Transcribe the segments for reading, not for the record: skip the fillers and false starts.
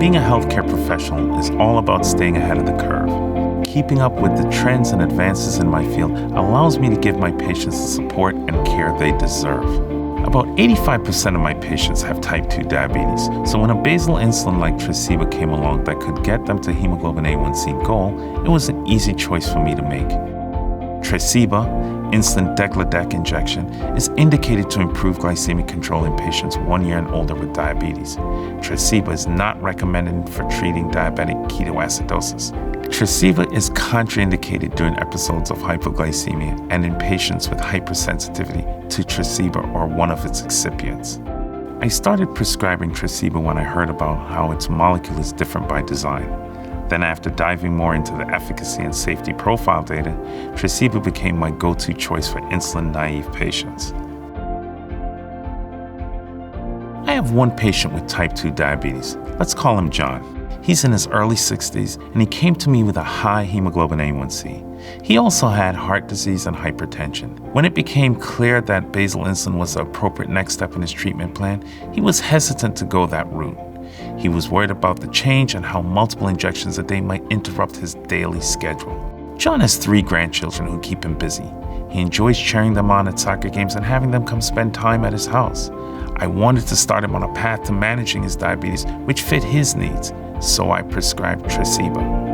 Being a healthcare professional is all about staying ahead of the curve. Keeping up with the trends and advances in my field allows me to give my patients the support and care they deserve. About 85% of my patients have type 2 diabetes, so when a basal insulin like Tresiba came along that could get them to hemoglobin A1C goal, it was an easy choice for me to make. Tresiba, insulin degludec injection, is indicated to improve glycemic control in patients 1 year and older with diabetes. Tresiba is not recommended for treating diabetic ketoacidosis. Tresiba is contraindicated during episodes of hypoglycemia and in patients with hypersensitivity to Tresiba or one of its excipients. I started prescribing Tresiba when I heard about how its molecule is different by design. Then after diving more into the efficacy and safety profile data, Tresiba became my go-to choice for insulin-naive patients. I have one patient with type 2 diabetes. Let's call him John. He's in his early 60s, and he came to me with a high hemoglobin A1C. He also had heart disease and hypertension. When it became clear that basal insulin was the appropriate next step in his treatment plan, he was hesitant to go that route. He was worried about the change and how multiple injections a day might interrupt his daily schedule. John has 3 grandchildren who keep him busy. He enjoys cheering them on at soccer games and having them come spend time at his house. I wanted to start him on a path to managing his diabetes, which fit his needs, so I prescribed Tresiba.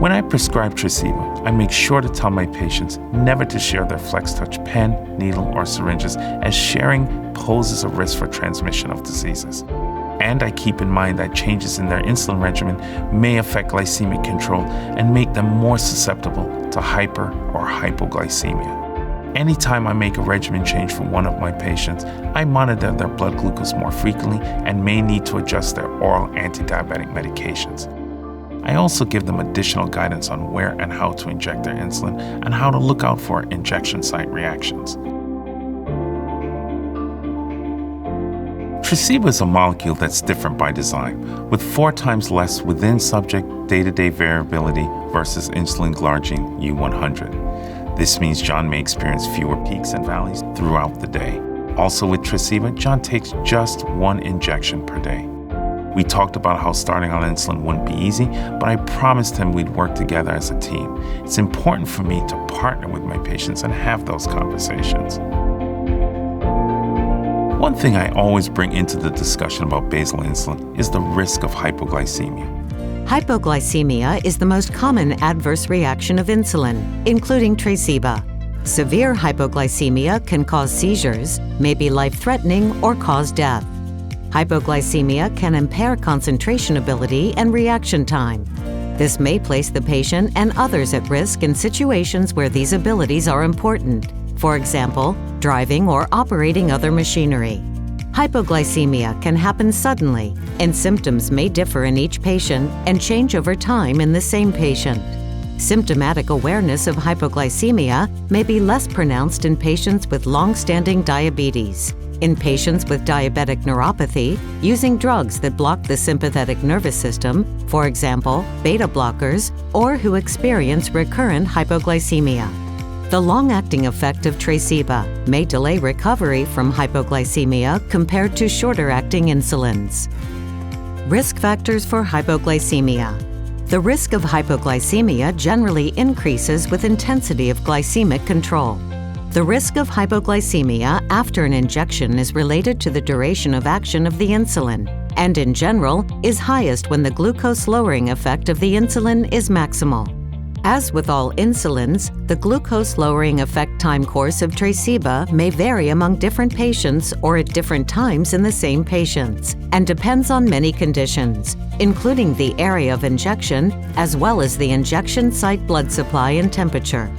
When I prescribe Tresiba, I make sure to tell my patients never to share their FlexTouch pen, needle, or syringes, as sharing poses a risk for transmission of diseases. And I keep in mind that changes in their insulin regimen may affect glycemic control and make them more susceptible to hyper or hypoglycemia. Anytime I make a regimen change for one of my patients, I monitor their blood glucose more frequently and may need to adjust their oral anti-diabetic medications. I also give them additional guidance on where and how to inject their insulin and how to look out for injection site reactions. Tresiba is a molecule that's different by design, with 4 times less within-subject day-to-day variability versus insulin glargine U100. This means John may experience fewer peaks and valleys throughout the day. Also with Tresiba, John takes just 1 injection per day. We talked about how starting on insulin wouldn't be easy, but I promised him we'd work together as a team. It's important for me to partner with my patients and have those conversations. One thing I always bring into the discussion about basal insulin is the risk of hypoglycemia. Hypoglycemia is the most common adverse reaction of insulin, including Tresiba. Severe hypoglycemia can cause seizures, may be life-threatening, or cause death. Hypoglycemia can impair concentration ability and reaction time. This may place the patient and others at risk in situations where these abilities are important, for example, driving or operating other machinery. Hypoglycemia can happen suddenly, and symptoms may differ in each patient and change over time in the same patient. Symptomatic awareness of hypoglycemia may be less pronounced in patients with long-standing diabetes. In patients with diabetic neuropathy, using drugs that block the sympathetic nervous system, for example, beta blockers, or who experience recurrent hypoglycemia. The long-acting effect of Tresiba may delay recovery from hypoglycemia compared to shorter-acting insulins. Risk factors for hypoglycemia. The risk of hypoglycemia generally increases with intensity of glycemic control. The risk of hypoglycemia after an injection is related to the duration of action of the insulin, and in general is highest when the glucose-lowering effect of the insulin is maximal. As with all insulins, the glucose-lowering effect time course of Tresiba may vary among different patients or at different times in the same patients, and depends on many conditions, including the area of injection, as well as the injection site blood supply and temperature.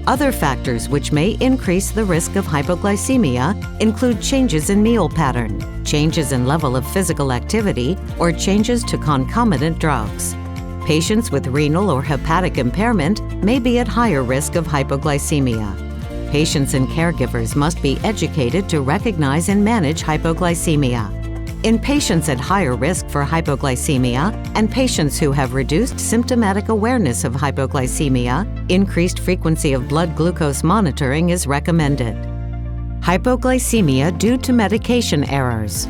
Other factors which may increase the risk of hypoglycemia include changes in meal pattern, changes in level of physical activity, or changes to concomitant drugs. Patients with renal or hepatic impairment may be at higher risk of hypoglycemia. Patients and caregivers must be educated to recognize and manage hypoglycemia. In patients at higher risk for hypoglycemia and patients who have reduced symptomatic awareness of hypoglycemia, increased frequency of blood glucose monitoring is recommended. Hypoglycemia due to medication errors.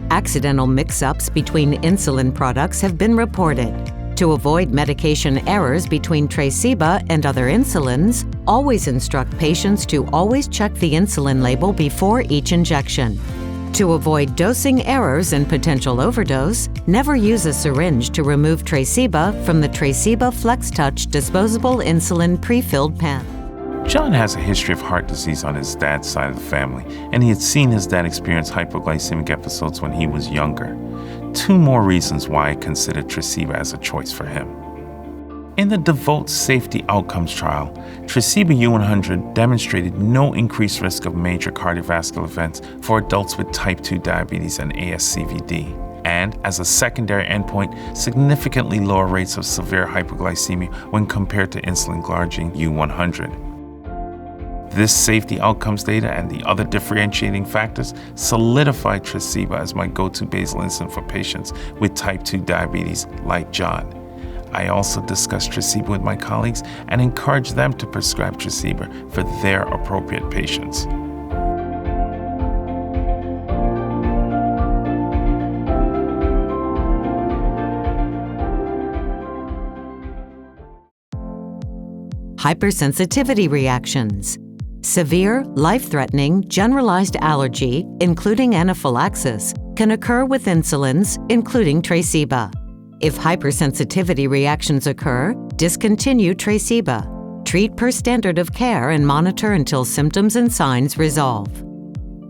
Accidental mix-ups between insulin products have been reported. To avoid medication errors between Tresiba and other insulins, always instruct patients to always check the insulin label before each injection. To avoid dosing errors and potential overdose, never use a syringe to remove Tresiba from the Tresiba FlexTouch disposable insulin pre-filled pen. John has a history of heart disease on his dad's side of the family, and he had seen his dad experience hypoglycemic episodes when he was younger. 2 more reasons why I considered Tresiba as a choice for him. In the DEVOTE Safety Outcomes trial, Tresiba U100 demonstrated no increased risk of major cardiovascular events for adults with type 2 diabetes and ASCVD, and as a secondary endpoint, significantly lower rates of severe hypoglycemia when compared to insulin glargine U100. This safety outcomes data and the other differentiating factors solidified Tresiba as my go-to basal insulin for patients with type 2 diabetes like John. I also discussed Tresiba with my colleagues and encourage them to prescribe Tresiba for their appropriate patients. Hypersensitivity reactions. Severe, life-threatening, generalized allergy, including anaphylaxis, can occur with insulins, including Tresiba. If hypersensitivity reactions occur, discontinue Tresiba. Treat per standard of care and monitor until symptoms and signs resolve.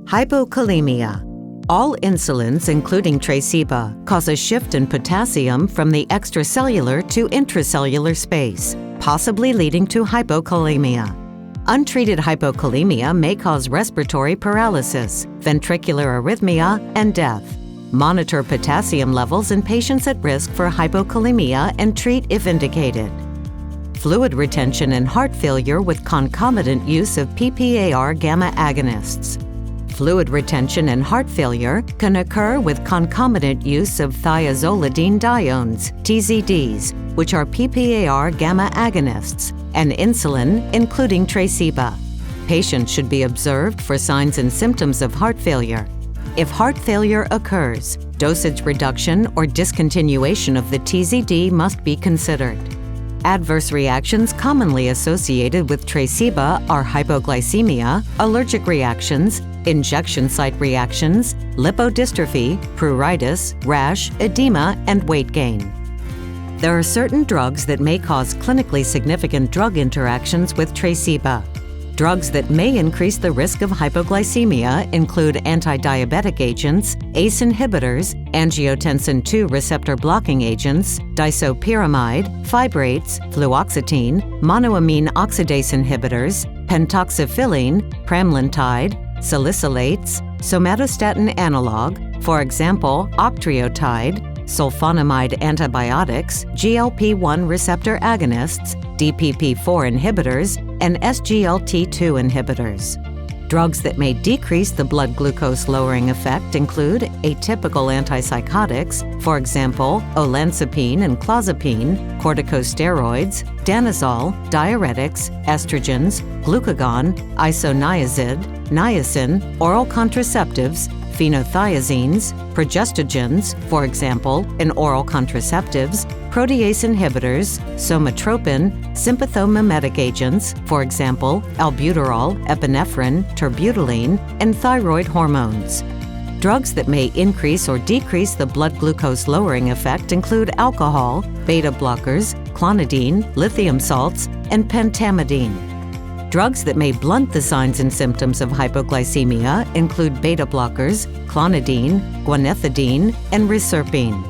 Hypokalemia. All insulins, including Tresiba, cause a shift in potassium from the extracellular to intracellular space, possibly leading to hypokalemia. Untreated hypokalemia may cause respiratory paralysis, ventricular arrhythmia, and death. Monitor potassium levels in patients at risk for hypokalemia and treat if indicated. Fluid retention and heart failure with concomitant use of PPAR gamma agonists. Fluid retention and heart failure can occur with concomitant use of thiazolidinediones, TZDs, which are PPAR gamma agonists, and insulin, including Tresiba. Patients should be observed for signs and symptoms of heart failure. If heart failure occurs, dosage reduction or discontinuation of the TZD must be considered. Adverse reactions commonly associated with Tresiba are hypoglycemia, allergic reactions, injection site reactions, lipodystrophy, pruritus, rash, edema, and weight gain. There are certain drugs that may cause clinically significant drug interactions with Tresiba. Drugs that may increase the risk of hypoglycemia include anti-diabetic agents, ACE inhibitors, angiotensin II receptor blocking agents, disopyramide, fibrates, fluoxetine, monoamine oxidase inhibitors, pentoxifylline, pramlintide, salicylates, somatostatin analog, for example, octreotide, sulfonamide antibiotics, GLP-1 receptor agonists, DPP-4 inhibitors, and SGLT2 inhibitors. Drugs that may decrease the blood glucose lowering effect include atypical antipsychotics, for example, olanzapine and clozapine, corticosteroids, danazol, diuretics, estrogens, glucagon, isoniazid, niacin, oral contraceptives, phenothiazines, progestogens, for example, in oral contraceptives, protease inhibitors, somatropin, sympathomimetic agents, for example, albuterol, epinephrine, terbutaline, and thyroid hormones. Drugs that may increase or decrease the blood glucose lowering effect include alcohol, beta blockers, clonidine, lithium salts, and pentamidine. Drugs that may blunt the signs and symptoms of hypoglycemia include beta blockers, clonidine, guanethidine, and reserpine.